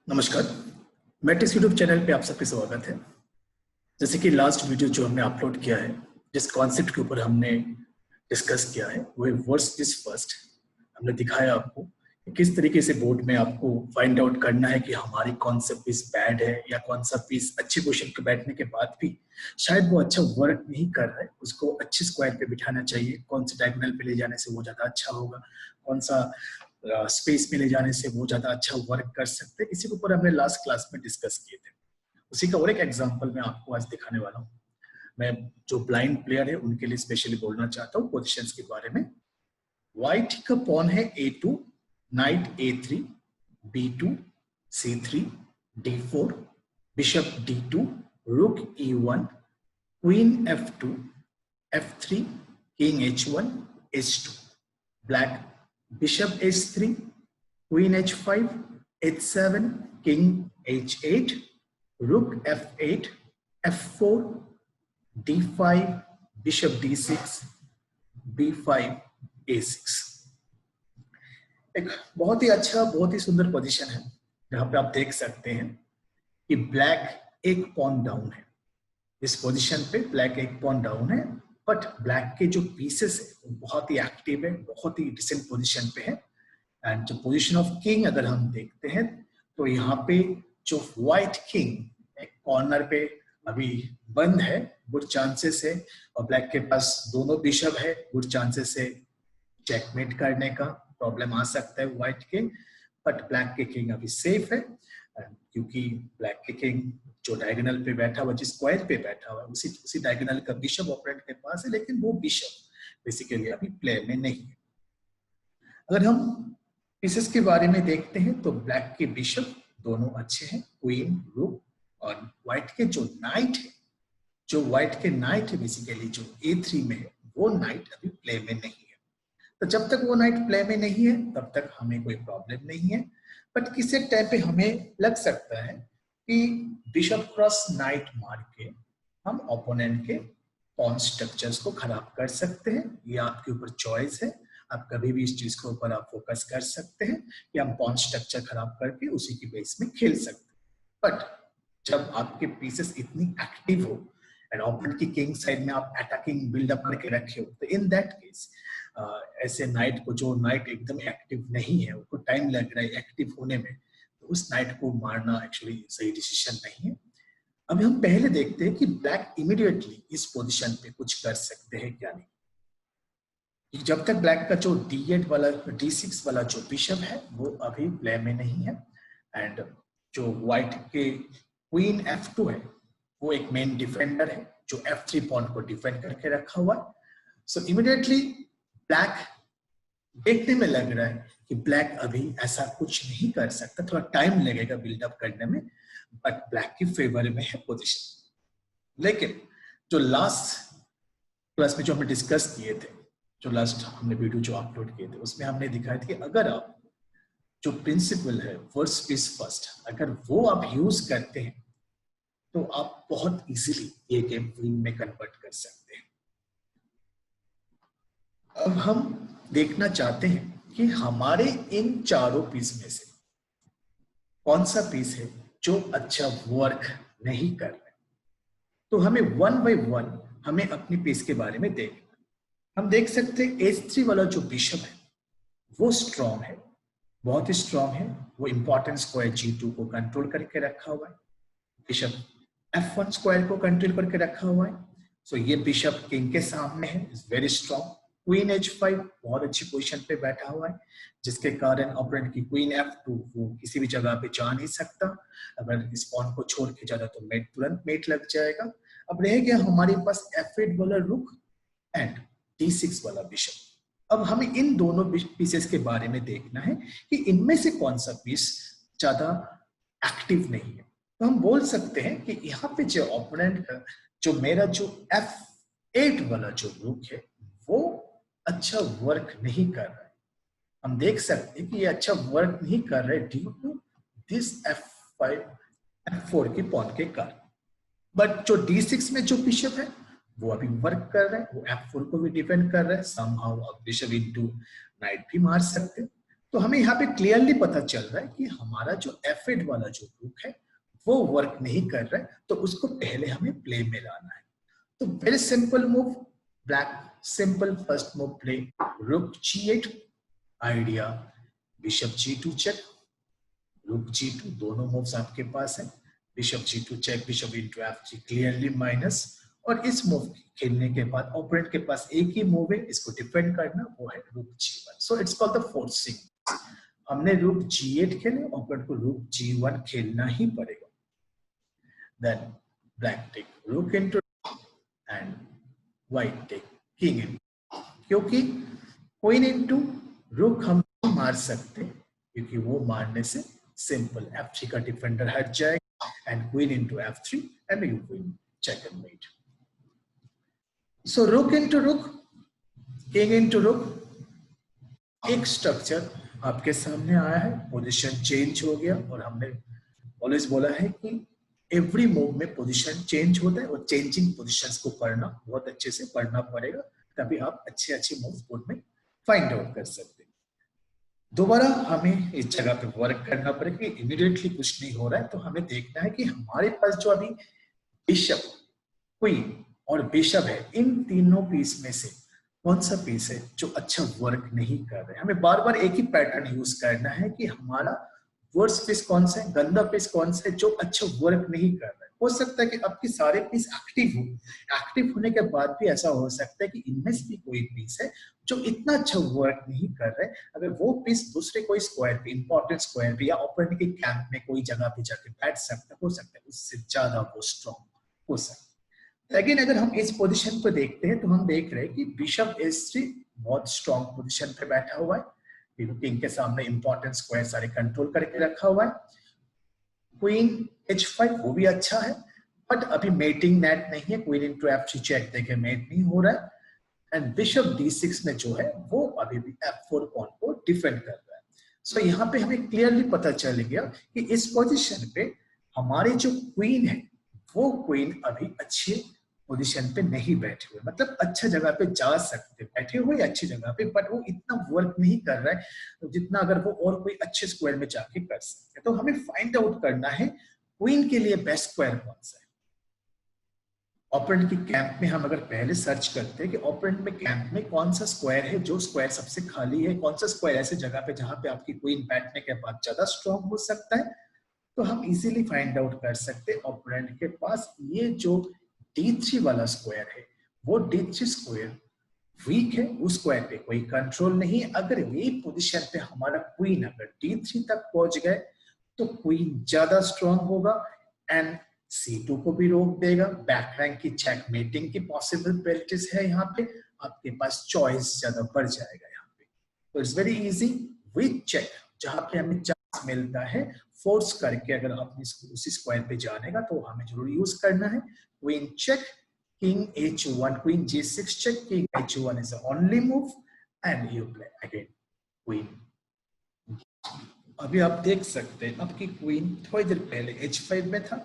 नमस्कार, matrix YouTube channel पे आप सबका स्वागत है। जैसे कि लास्ट वीडियो जो हमने अपलोड किया है, जिस कॉन्सेप्ट के ऊपर हमने डिस्कस किया है वो है वर्स्ट इज फर्स्ट। हमने दिखाया आपको कि किस तरीके से बोर्ड में आपको फाइंड आउट करना है कि हमारी कौन सा पीस बैड है या कौन सा पीस अच्छे पोजीशन पे बैठने के बाद भी शायद वो अच्छा वर्क नहीं कर रहा है, उसको अच्छे स्क्वायर पे बिठाना चाहिए। कौन से डायगोनल पे ले जाने से वो ज्यादा अच्छा होगा, कौन सा स्पेस में ले जाने से वो ज्यादा अच्छा वर्क कर सकते हैं। इसी के ऊपर हमने लास्ट क्लास में डिस्कस किए थे। उसी का और एक एग्जांपल मैं आपको आज दिखाने वाला हूँ। मैं जो ब्लाइंड प्लेयर है उनके लिए स्पेशली बोलना चाहता हूँ पोजीशंस के बारे में। व्हाइट का पॉन है A2, night A3, B2, C3, D4, bishop D2, रुक E1, queen F2, F3, king H1, H2। Black bishop H3, queen H5, H7, king H8, रुक F8, F4, D5, bishop D6, B5, A6। एक बहुत ही अच्छा, बहुत ही सुंदर position है जहां पे आप देख सकते हैं कि ब्लैक एक पॉन डाउन है। इस पोजीशन पे ब्लैक एक पॉन डाउन है, बट ब्लैक के जो पीसेस है वो बहुत ही एक्टिव है, बहुत ही डिसेंट पोजीशन पे है। एंड जो पोजीशन ऑफ किंग अगर हम देखते हैं तो यहाँ पे जो व्हाइट किंग एक कॉर्नर पे अभी बंद है, गुड चांसेस है। और ब्लैक के पास दोनों बिशप है, गुड चांसेस है चेकमेट करने का। प्रॉब्लम आ सकता है व्हाइट किंग, बट ब्लैक के किंग अभी सेफ है क्योंकि ब्लैक के किंग जो डायगोनल पे बैठा हुआ, जिस स्क्वायर पे बैठा हुआ, उसी डायगोनल का बिशप ऑपोनेंट के पास है, लेकिन वो बिशप बेसिकली अभी प्ले में नहीं है। अगर हम पीसेस के बारे में देखते हैं तो ब्लैक के बिशप दोनों अच्छे हैं, क्वीन, रुक, और व्हाइट के जो नाइट है, जो व्हाइट के नाइट है बेसिकली जो A3 में है, वो नाइट अभी प्ले में नहीं है। तो जब तक वो नाइट प्ले में नहीं है तब तक हमें कोई प्रॉब्लम नहीं है। बट किसी टाइम पे हमें लग सकता है कि बिशप क्रॉस नाइट मार के हम ओपोनेंट के पॉन स्ट्रक्चर्स को खराब कर सकते हैं। ये आपके ऊपर चॉइस है, आप कभी भी इस चीज के ऊपर आप फोकस कर सकते हैं कि हम पॉन स्ट्रक्चर खराब करके उसी की बेस में खेल सकते हैं। बट जब आपके पीसेस इतनी एक्टिव हो एंड ओपोनेंट की किंग साइड में आप अटैकिंग बिल्डअप करके रखे हो, तो इन दैट केस ऐसे नाइट को, जो नाइट एकदम एक्टिव नहीं है, उसको टाइम लग रहा है एक्टिव होने में, तो उस नाइट को मारना एक्चुअली सही डिसीजन नहीं है। अभी हम पहले देखते हैं कि ब्लैक इमीडिएटली इस पोजीशन पे कुछ कर सकते हैं क्या नहीं। जब तक ब्लैक का जो D8 वाला, D6 वाला जो बिशप है वो अभी प्ले में नहीं है, एंड जो व्हाइट के क्वीन F2 है वो एक मेन डिफेंडर है जो F3 पॉन को डिफेंड करके रखा हुआ है। सो इमीडिएटली ब्लैक देखने में लग रहा है कि ब्लैक अभी ऐसा कुछ नहीं कर सकता, थोड़ा टाइम लगेगा बिल्डअप करने में, बट ब्लैक की फेवर में है पोजीशन। लेकिन जो लास्ट क्लास में जो हमने डिस्कस किए थे, जो लास्ट हमने वीडियो जो अपलोड किए थे, उसमें हमने दिखाया था कि अगर आप जो प्रिंसिपल है वर्स्ट इज फर्स्ट, अगर वो आप यूज करते हैं तो आप बहुत इजीली ये गेम विन में कन्वर्ट कर सकते हैं। अब हम देखना चाहते हैं कि हमारे इन चारों पीस में से कौन सा पीस है जो अच्छा वर्क नहीं कर रहा है। तो हमें वन बाय वन हमें अपनी पीस के बारे में देखना। हम देख सकते हैं H3 वाला जो बिशप है वो स्ट्रॉन्ग है, बहुत ही स्ट्रॉन्ग है। वो इंपॉर्टेंट स्क्वायर G2 को कंट्रोल करके रखा हुआ है, बिशप F1 स्क्वायर को कंट्रोल करके रखा हुआ है। सो ये बिशप किंग के सामने है, is very strong. Queen H5 बहुत अच्छी पोजीशन पे बैठा हुआ है, जिसके कारण ओपोनेंट की क्वीन F2 वो किसी भी जगह पे जा नहीं सकता। अगर इस पॉन को छोड़ के जाता तो मेट, तुरंत मेट लग जाएगा। अब रह गया हमारे पास F8 वाला रुक एंड D6 वाला बिशप। अब हमें इन दोनों पीसेस के बारे में देखना है कि इनमें से कौन सा पीस ज्यादा एक्टिव नहीं है। तो हम बोल सकते हैं कि यहाँ पे जो ओपोनेंट है, जो मेरा जो F8 वाला जो रुक है वो अच्छा वर्क नहीं कर रहा है। हम देख सकते हैं कि ये अच्छा वर्क नहीं कर रहा है due to this F5 F4 की पॉन के कारण। बट जो D6 में जो बिशप है वो अभी वर्क कर रहा है, वो F4 को भी डिफेंड कर रहा है। समहाउ बिशप इनटू नाइट भी मार सकते हैं। तो हमें यहाँ पे क्लियरली पता चल रहा है कि हमारा जो F8 वाला जो रुक है वो वर्क नहीं कर रहा है, तो उसको पहले हमें प्ले में लाना है। तो very simple move, black simple first move play, रुक G8, idea bishop G2 check, रुक G2, दोनों मूव्स आपके पास है, bishop G2 check, bishop into F3 clearly minus, और इस मूव खेलने के बाद ओपोनेंट के पास एक ही मूव है इसको डिफेंड करना, वो है रुक G1। So it's called the forcing. हमने रुक G8 खेले, ओपोनेंट को रुक G1 खेलना ही पड़ेगा। Then black take rook into and white take king in, क्योंकि क्वीन इनटू रुक हम मार सकते, क्योंकि वो मारने से सिंपल F3 का डिफेंडर हट जाएगा, and queen into F3 and you win check and mate. So rook into rook, king into rook, एक स्ट्रक्चर आपके सामने आया है, पोजीशन चेंज हो गया, और हमने ऑलवेज बोला है कि एवरी मूव में पोजीशन चेंज होता है, और चेंजिंग पोजीशंस को पढ़ना बहुत अच्छे से पढ़ना पड़ेगा, तभी आप अच्छे मूव्स बोर्ड में फाइंड आउट कर सकते हैं। दोबारा हमें इस जगह पे वर्क करना पड़ेगा, इमीडिएटली कुछ नहीं हो रहा है, तो हमें देखना है कि हमारे पास जो अभी बिशप, क्वीन और बिशप है, इन तीनों पीस में से कौन सा पीस है जो अच्छा वर्क नहीं कर रहा है। हमें बार बार एक ही पैटर्न यूज करना है कि हमारा वर्स्ट पीस कौन सा है, गंदा पीस कौन सा है जो अच्छा वर्क नहीं कर रहा है। हो सकता है कि आपके सारे पीस एक्टिव हो, एक्टिव होने के बाद भी ऐसा हो सकता है कि इनमें से भी कोई पीस है जो इतना अच्छा वर्क नहीं कर रहा है। अगर वो पीस दूसरे कोई स्क्वायर पे, इंपॉर्टेंट स्क्वायर पे या ओपोनेंट के कैंप में कोई जगह पे जाके बैठ सकता है, हो सकता है उससे ज्यादा वो स्ट्रॉन्ग हो सकता है। लेकिन अगर हम इस पोजीशन पे देखते हैं तो हम देख रहे हैं कि बिशप H3 बहुत स्ट्रॉन्ग पोजीशन पे बैठा हुआ है, किंग के सामने इंपॉर्टेंट स्क्वायर सारे कंट्रोल करके रखा हुआ है। क्वीन H5 वो भी अच्छा है, बट अभी मेटिंग नेट नहीं है, क्वीन इनटू F3 चेक देके मेट नहीं हो रहा है, एंड बिशप D6 में जो है वो अभी भी F4 पॉन को डिफेंड कर रहा है। सो यहाँ पे हमें क्लियरली पता चल गया कि इस पोजीशन पे हमारी जो क्वीन है वो क्वीन अभी अच्छी पोजीशन पे नहीं बैठे हुए, मतलब अच्छा जगह पे जा सकते, बैठे हुए अच्छी जगह पे, बट वो इतना वर्क नहीं कर रहा है जितना अगर वो और कोई अच्छे स्क्वायर में जाके कर सकते। तो हमें फाइंड आउट करना है क्वीन के लिए बेस्ट स्क्वायर कौन सा है। ओपोनेंट की कैंप में हम अगर पहले सर्च करते हैं कि ओपोनेंट में कैंप में कौन सा स्क्वायर है जो स्क्वायर सबसे खाली है, कौन सा स्क्वायर ऐसे जगह पे जहां पे आपकी क्वीन बैठने के बाद ज्यादा स्ट्रॉन्ग हो सकता है, तो हम इजीली फाइंड आउट कर सकते हैं ओपोनेंट के पास ये जो D3 वाला स्क्वायर है वो D3 स्क्वायर वीक है, उस स्क्वायर पे कोई कंट्रोल नहीं है। अगर यही पोजीशन पे हमारा क्वीन अगर D3 तक पहुंच गए तो क्वीन ज्यादा स्ट्रॉन्ग होगा एंड C2 को भी रोक देगा, बैक रैंक की चेकमेटिंग की पॉसिबिलिटीज है, यहाँ पे आपके पास चॉइस ज्यादा बढ़ जाएगा यहाँ पे। तो it's very easy with check, जहां पे हमें चांस मिलता है फोर्स करके अगर अपने उसी स्क्वायर पे जाने का तो हमें जरूर यूज करना है। Queen check, king H1, queen G6 check, king H1 is the only move and you play again queen. अभी आप देख सकते हैं आपकी क्वीन थोड़ी देर पहले H5 में था,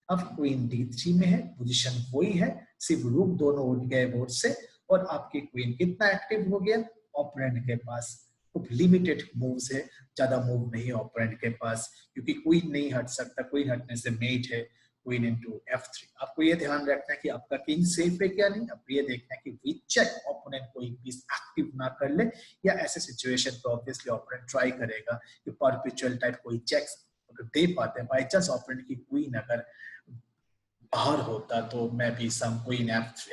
अब क्वीन D3 में है, पोजीशन वही है, सिर्फ रूक दोनों उठ गए बोर्ड से, और आपकी क्वीन कितना एक्टिव हो गया, ओपोनेंट के पास खूब लिमिटेड मूव्स है, ज्यादा मूव नहीं है ओपोनेंट के पास, क्योंकि क्वीन नहीं हट सकता, क्वीन हटने से मेट है क्वीन इनटू F3। आपको ये ध्यान रखना है कि आपका किंग सेफ है क्या नहीं, आपको ये देखना है कि विद चेक ओपोनेंट कोई पीस एक्टिव ना कर ले, या ऐसे सिचुएशन पे ऑब्वियसली ओपोनेंट ट्राई करेगा कि परपेचुअल टाइप कोई चेक्स अगर दे पाते हैं, बाय चांस ओपोनेंट की क्वीन अगर बाहर होता तो मैं भी सम क्वीन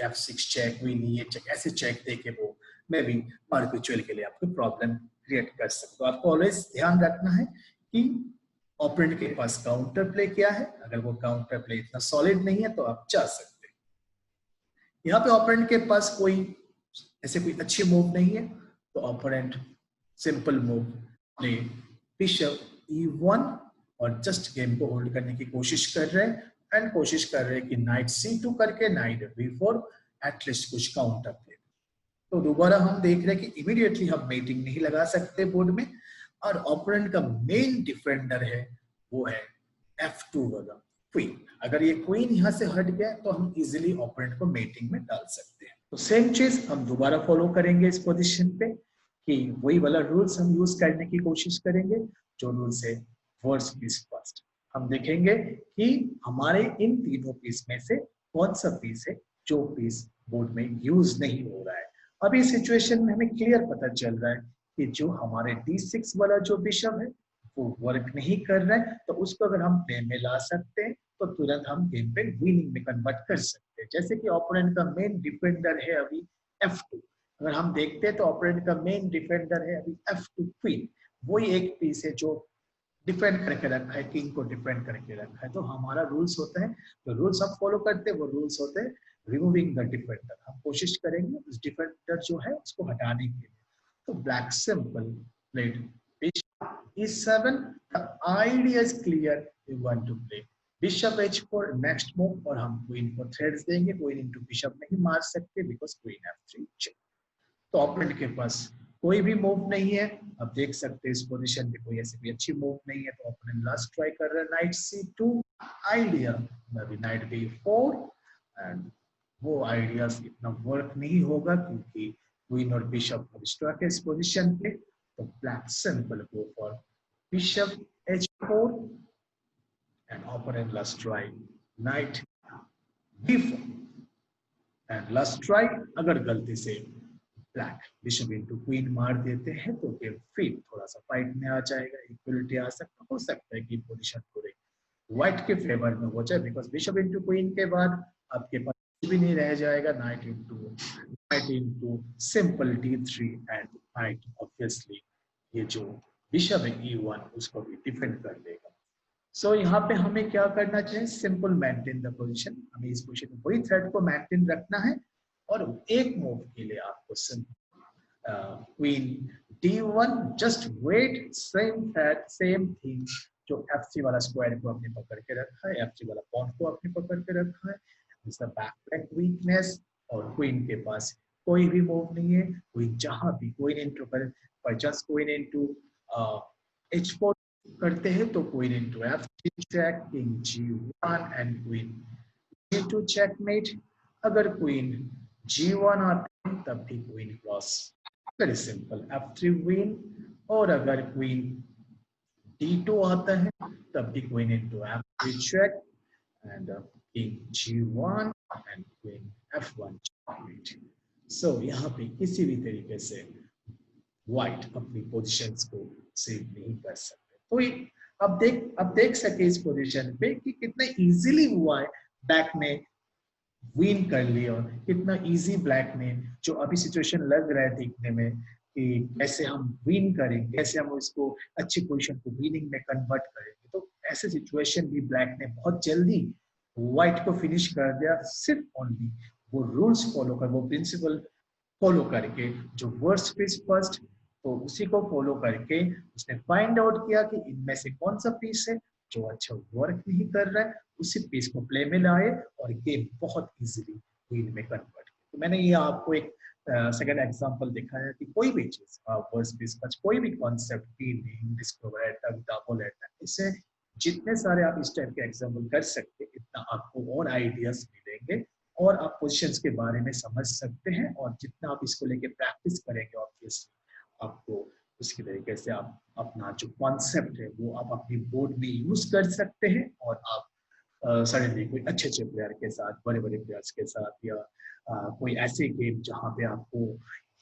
F6 चेक, क्वीन ये चेक, ऐसे चेक देके वो मैं भी परपेचुअल के लिए आपको प्रॉब्लम क्रिएट कर सकता हूं। आपको ऑलवेज ध्यान रखना है कि ओपोनेंट के पास काउंटर प्ले क्या है, अगर वो काउंटर प्ले इतना सॉलिड नहीं है तो आप जा सकते हैं। यहाँ पे ओपोनेंट के पास कोई ऐसे कोई अच्छी मूव नहीं है, तो opponent simple move play bishop E1 और जस्ट गेम को होल्ड करने की कोशिश कर रहे हैं, एंड कोशिश कर रहे हैं कि नाइट C2 करके नाइट B4 एटलीस्ट कुछ काउंटर प्ले। तो दोबारा हम देख रहे हैं कि इमीडिएटली हम मेटिंग नहीं लगा सकते बोर्ड में, और ओपोनेंट का मेन डिफेंडर है वो है F2 वाला क्वीन। अगर ये क्वीन यहाँ से हट गया तो हम इजीली ओपोनेंट को मेटिंग में डाल सकते हैं। तो सेम चीज हम दोबारा फॉलो करेंगे इस पोजीशन पे, कि वही वाला रूल्स हम यूज करने की कोशिश करेंगे जो रूल्स है वर्ड्स पीस फर्स्ट। हम देखेंगे कि हमारे इन तीनों पीस में से कौन सा पीस है जो पीस बोर्ड में यूज नहीं हो रहा है। अभी सिचुएशन में हमें क्लियर पता चल रहा है कि जो हमारे D6 वाला जो बिशप है वो वर्क नहीं कर रहा है, तो उसको अगर हम प्ले में ला सकते हैं तो तुरंत हम गेम पे विनिंग में कन्वर्ट कर सकते हैं। जैसे कि ओपोनेंट का मेन डिफेंडर है अभी F2, अगर हम देखते हैं तो ओपोनेंट का मेन डिफेंडर है अभी F2 क्वीन, वही एक पीस है जो डिफेंड करके रखा है, किंग को डिफेंड करके रखा है। तो हमारा रूल्स होता है, जो रूल्स हम फॉलो करते हैं वो रूल्स होते हैं रिमूविंग द डिफेंडर। हम कोशिश करेंगे उस डिफेंडर जो है उसको हटाने के लिए। तो black simple played bishop E7, the idea is clear, we want to play bishop H4 next move, और हम क्वीन को थ्रेड्स देंगे, क्वीन इनटू बिशप नहीं मार सकते बिकॉज़ क्वीन F3 चेक। तो ओपोनेंट के पास कोई भी मूव नहीं है। अब देख सकते हैं इस पोजीशन पे कोई ऐसी भी अच्छी मूव नहीं है, तो ओपोनेंट लास्ट ट्राई कर रहा है नाइट C2 आइडिया, अभी नाइट B4, एंड वो आइडियाज इतना वर्क नहीं होगा क्योंकि क्वीन और बिशप स्टक है इस पोजीशन पे। तो black simple go for bishop H4 and opponent last try night B4 and last try. अगर गलती से ब्लैक बिशप इनटू क्वीन मार देते हैं तो फिर थोड़ा सा फाइट में आ जाएगा, इक्वलिटी आ सकता, हो सकता है कि पोजीशन थोड़ी व्हाइट के फेवर में हो जाए बिकॉज बिशप इनटू क्वीन के बाद आपके पास भी नहीं रह जाएगा, night into simple D3 and night obviously ये जो बिशप है E1 उसको भी डिफेंड कर लेगा। सो यहाँ पे हमें क्या करना चाहिए, सिंपल मेंटेन द पोजीशन। हमें इस पोजीशन में वही थ्रेड को मेंटेन रखना है और एक मूव के लिए आपको queen D1 just wait, same thing जो F3 वाला स्क्वायर को आपने पकड़ के रखा है, F3 वाला पॉन को आपने पकड़ के रखा है, इसका बैक वीकनेस। और क्वीन के पास कोई भी मूव नहीं है, क्वीन जहां भी क्वीन इनटू पर जस्ट क्वीन इनटू H4 करते हैं तो queen into F3 check, king G1 and queen G2 checkmate. अगर क्वीन G1 आते हैं तब भी queen cross, very simple F3 win. और अगर क्वीन D2 आता है तब भी queen into F3 check and king G1 and queen F1 checkmate. So यहाँ पे किसी भी तरीके से व्हाइट अपनी पोजीशंस को सेव नहीं कर सकते। तो अब देख सके इस पोजीशन पे कि कितना इजीली हुआ है बैक ने विन कर लिया, कितना इजी ब्लैक ने, जो अभी सिचुएशन लग रहा है देखने में कि कैसे हम विन करेंगे, कैसे हम इसको अच्छी पोजीशन को विनिंग में कन्वर्ट करेंगे, तो ऐसे सिचुएशन भी ब्लैक ने बहुत जल्दी व्हाइट को फिनिश कर दिया, सिर्फ ओनली वो रूल्स फॉलो कर, वो प्रिंसिपल फॉलो करके, जो वर्स्ट पीस फर्स्ट, तो उसी को फॉलो करके उसने फाइंड आउट किया कि इनमें से कौन सा पीस है जो अच्छा वर्क नहीं कर रहा है, उसी पीस को प्ले में लाए और गेम बहुत इजीली विन में कन्वर्ट किया। तो मैंने ये आपको एक सेकंड एग्जांपल दिखाया कि कोई भी चीज वर्स्ट पीस फर्स्ट, कोई भी concept, feeling, discover attack, double attack, इससे जितने सारे आप इस टाइप के एग्जांपल कर सकते हैं इतना आपको और आइडियाज मिलेंगे और आप पोजीशंस के बारे में समझ सकते हैं। और जितना आप इसको लेके प्रैक्टिस करेंगे ऑब्वियसली आपको उसकी तरीके से आप अपना जो कॉन्सेप्ट है वो आप अपनी बोर्ड में यूज कर सकते हैं और आप सडनली कोई अच्छे प्लेयर के साथ, बड़े प्लेयर्स के साथ, या कोई ऐसे गेम जहाँ पे आपको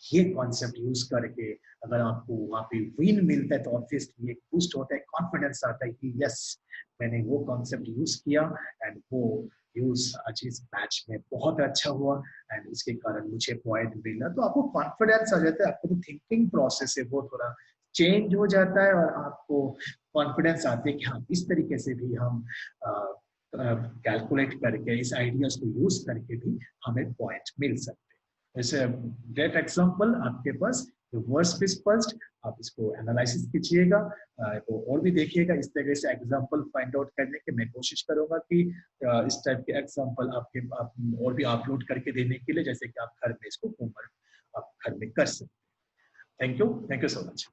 ये कॉन्सेप्ट यूज करके अगर आपको वहाँ पे विन मिलता है तो ऑब्वियसली एक बूस्ट होता है, कॉन्फिडेंस आता है कि यस मैंने वो कॉन्सेप्ट यूज किया एंड वो यूज आज इस मैच में बहुत अच्छा हुआ एंड उसके कारण मुझे पॉइंट मिला। तो आपको कॉन्फिडेंस आ जाता है, आपको जो थिंकिंग प्रोसेस है वो थोड़ा चेंज हो जाता है और आपको कॉन्फिडेंस आती है कि हाँ इस तरीके से भी हम कैलकुलेट करके इस आइडियाज को यूज करके भी हमें पॉइंट मिल सकते हैं। जैसे ग्रेट एग्जांपल आपके पास वर्स्ट पीस फर्स्ट, आप इसको एनालिसिस कीजिएगा तो और भी देखिएगा, इस तरह से एग्जांपल फाइंड आउट करने की मैं कोशिश करूंगा कि इस टाइप के एग्जांपल आप और भी अपलोड करके देने के लिए, जैसे कि आप घर में इसको होमवर्क आप घर में कर सकते हैं। Thank you so much.